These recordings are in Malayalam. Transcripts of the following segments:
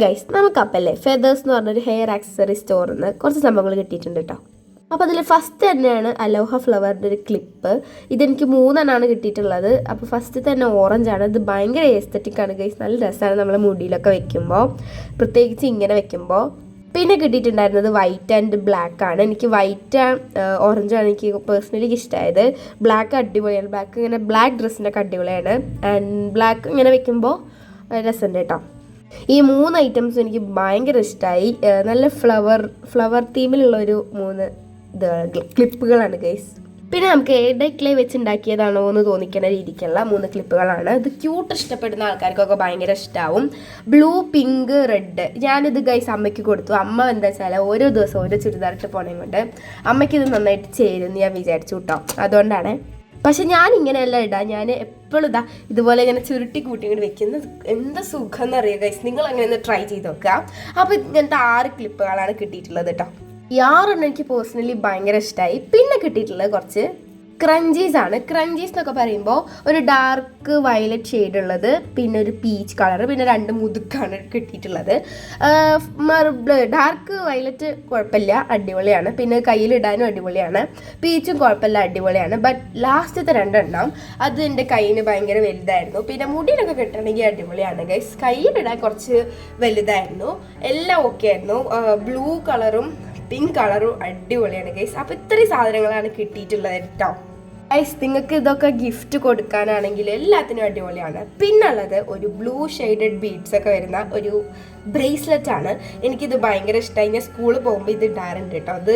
ഗൈസ് നമുക്കപ്പല്ലേ ഫെദേഴ്സ് എന്ന് പറഞ്ഞൊരു ഹെയർ ആക്സസറി സ്റ്റോറിൽ നിന്ന് കുറച്ച് സംഭവങ്ങൾ കിട്ടിയിട്ടുണ്ട് കേട്ടോ. അപ്പോൾ അതിൽ ഫസ്റ്റ് തന്നെയാണ് അലോഹ ഫ്ലവറിൻ്റെ ഒരു ക്ലിപ്പ്. ഇതെനിക്ക് 3 കിട്ടിയിട്ടുള്ളത്. അപ്പോൾ ഫസ്റ്റ് തന്നെ ഓറഞ്ചാണ്. ഇത് ഭയങ്കര എസ്തറ്റിക്കാണ് ഗൈസ്, നല്ല രസമാണ് നമ്മൾ മുടിയിലൊക്കെ വെക്കുമ്പോൾ, പ്രത്യേകിച്ച് ഇങ്ങനെ വെക്കുമ്പോൾ. പിന്നെ കിട്ടിയിട്ടുണ്ടായിരുന്നത് വൈറ്റ് ആൻഡ് ബ്ലാക്ക് ആണ്. എനിക്ക് വൈറ്റ് ഓറഞ്ചാണ് എനിക്ക് പേഴ്സണലി ഇഷ്ടമായത്. ബ്ലാക്ക് അടിപൊളിയാണ്. ബ്ലാക്ക് ഇങ്ങനെ ബ്ലാക്ക് ഡ്രസ്സിനൊക്കെ അടിപൊളിയാണ്. ആൻഡ് ബ്ലാക്ക് ഇങ്ങനെ വെക്കുമ്പോൾ രസമുണ്ട് കേട്ടോ. ഈ 3 ഐറ്റംസും എനിക്ക് ഭയങ്കര ഇഷ്ടമായി. നല്ല ഫ്ലവർ തീമിലുള്ളൊരു 3 ക്ലിപ്പുകളാണ് ഗൈസ്. പിന്നെ നമുക്ക് ഏടെ ക്ലേ വെച്ചുണ്ടാക്കിയതാണോ എന്ന് തോന്നിക്കുന്ന രീതിക്കുള്ള 3 ക്ലിപ്പുകളാണ്. ഇത് ക്യൂട്ട് ഇഷ്ടപ്പെടുന്ന ആൾക്കാർക്കൊക്കെ ഭയങ്കര ഇഷ്ടമാവും. Blue, pink, red. ഞാനിത് ഗൈസ് അമ്മയ്ക്ക് കൊടുത്തു. അമ്മ എന്താ വെച്ചാൽ ഓരോ ദിവസം ഓരോ ചുരിദാറിട്ട് പോണേ കൊണ്ട് അമ്മയ്ക്ക് ഇത് നന്നായിട്ട് ചേരുമെന്ന് ഞാൻ വിചാരിച്ചു കേട്ടോ. അതുകൊണ്ടാണ്. പക്ഷെ ഞാൻ ഇങ്ങനെയല്ല ഇടാം. ഞാൻ എപ്പോഴും ഇതുപോലെ ഇങ്ങനെ ചുരുട്ടി കൂട്ടി ഇങ്ങോട്ട് വെക്കുന്നത് എന്താ സുഖം എന്നറിയാം ഗൈസ്. നിങ്ങൾ അങ്ങനെ ഒന്ന് ട്രൈ ചെയ്ത് നോക്കുക. അപ്പോൾ ഇങ്ങനത്തെ 6 ക്ലിപ്പുകളാണ് കിട്ടിയിട്ടുള്ളത് കേട്ടോ. ഈ 6 എനിക്ക് പേഴ്സണലി ഭയങ്കര ഇഷ്ടമായി. പിന്നെ കിട്ടിയിട്ടുള്ളത് കുറച്ച് ക്രഞ്ചീസ് ആണ്. ക്രഞ്ചീസ് എന്നൊക്കെ പറയുമ്പോൾ ഒരു ഡാർക്ക് വയലറ്റ് ഷെയ്ഡ് ഉള്ളത്, പിന്നെ ഒരു പീച്ച് കളർ, പിന്നെ 2 മുതുക്കാണ് കിട്ടിയിട്ടുള്ളത്. ഡാർക്ക് വയലറ്റ് കുഴപ്പമില്ല, അടിപൊളിയാണ്. പിന്നെ കയ്യിലിടാനും അടിപൊളിയാണ്. പീച്ചും കുഴപ്പമില്ല, അടിപൊളിയാണ്. ബട്ട് ലാസ്റ്റത്തെ 2 അത് എൻ്റെ കയ്യിന് ഭയങ്കര വലുതായിരുന്നു. പിന്നെ മുടിയിലൊക്കെ കിട്ടണമെങ്കിൽ അടിപൊളിയാണ് ഗൈസ്. കയ്യിലിടാൻ കുറച്ച് വലുതായിരുന്നു. എല്ലാം ഓക്കെ ആയിരുന്നു. ബ്ലൂ കളറും പിങ്ക് കളറും അടിപൊളിയാണ് ഗൈസ്. അപ്പോൾ ഇത്രയും സാധനങ്ങളാണ് കിട്ടിയിട്ടുള്ളത് കേട്ടോ. ഗൈസ് നിങ്ങൾക്ക് ഇതൊക്കെ ഗിഫ്റ്റ് കൊടുക്കാനാണെങ്കിൽ എല്ലാത്തിനും അടിപൊളിയാണ്. പിന്നുള്ളത് ഒരു ബ്ലൂ ഷെയ്ഡഡ് ബീഡ്സ് ഒക്കെ വരുന്ന ഒരു ബ്രേസ്ലെറ്റ് ആണ്. എനിക്കിത് ഭയങ്കര ഇഷ്ടമായി. ഞാൻ സ്കൂളിൽ പോകുമ്പോൾ ഇത് ഇടാറുണ്ട് കേട്ടോ. അത്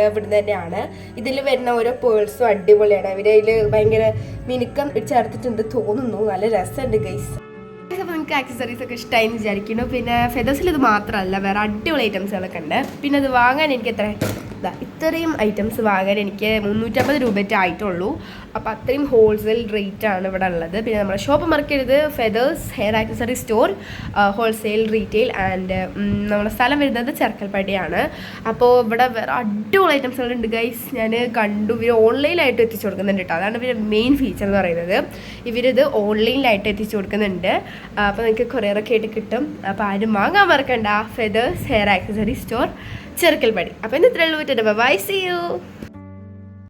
ഇവിടുന്ന് തന്നെയാണ്. ഇതിൽ വരുന്ന ഓരോ പേഴ്സും അടിപൊളിയാണ്. അവരതിൽ ഭയങ്കര മിനുക്കം ചേർത്തിട്ടുണ്ട് തോന്നുന്നു. നല്ല രസമുണ്ട് ഗൈസ്. അപ്പോൾ നിങ്ങൾക്ക് ആക്സസറീസ് ഒക്കെ ഇഷ്ടമായി എന്ന് വിചാരിക്കുന്നു. പിന്നെ ഫെദേഴ്സിൽ ഇത് മാത്രമല്ല, വേറെ അടിപൊളി ഐറ്റംസുകളൊക്കെ ഉണ്ട്. പിന്നെ അത് വാങ്ങാൻ എനിക്ക് ഇത്രയും ഐറ്റംസ് വാങ്ങാൻ എനിക്ക് 350 രൂപയൊക്കെ ആയിട്ടുള്ളൂ. അപ്പോൾ അത്രയും ഹോൾസെയിൽ റേറ്റ് ആണ് ഇവിടെ ഉള്ളത്. പിന്നെ നമ്മുടെ ഷോപ്പ് മറക്കരുത്, feathers hair accessory store, wholesale retail. And നമ്മുടെ സ്ഥലം വരുന്നത് ചെർക്കൽപ്പടിയാണ്. അപ്പോൾ ഇവിടെ വേറെ അടിപൊളി ഐറ്റംസുകളുണ്ട് ഗൈസ്. ഞാൻ കണ്ടു. ഇവർ ഓൺലൈനായിട്ട് എത്തിച്ചു കൊടുക്കുന്നുണ്ട് കേട്ടോ. അതാണ് ഇവരുടെ മെയിൻ ഫീച്ചർ എന്ന് പറയുന്നത്. ഇവരിത് ഓൺലൈനിലായിട്ട് എത്തിച്ചു കൊടുക്കുന്നുണ്ട്. അപ്പോൾ നിങ്ങൾക്ക് കൊറിയറൊക്കെ ആയിട്ട് കിട്ടും. അപ്പോൾ ആരും വാങ്ങാൻ മറക്കണ്ട. Feathers hair accessory store Cherkkalppadi. അപ്പോൾ ഇന്ന് ഇത്രയുള്ളൂ. Bye, see U.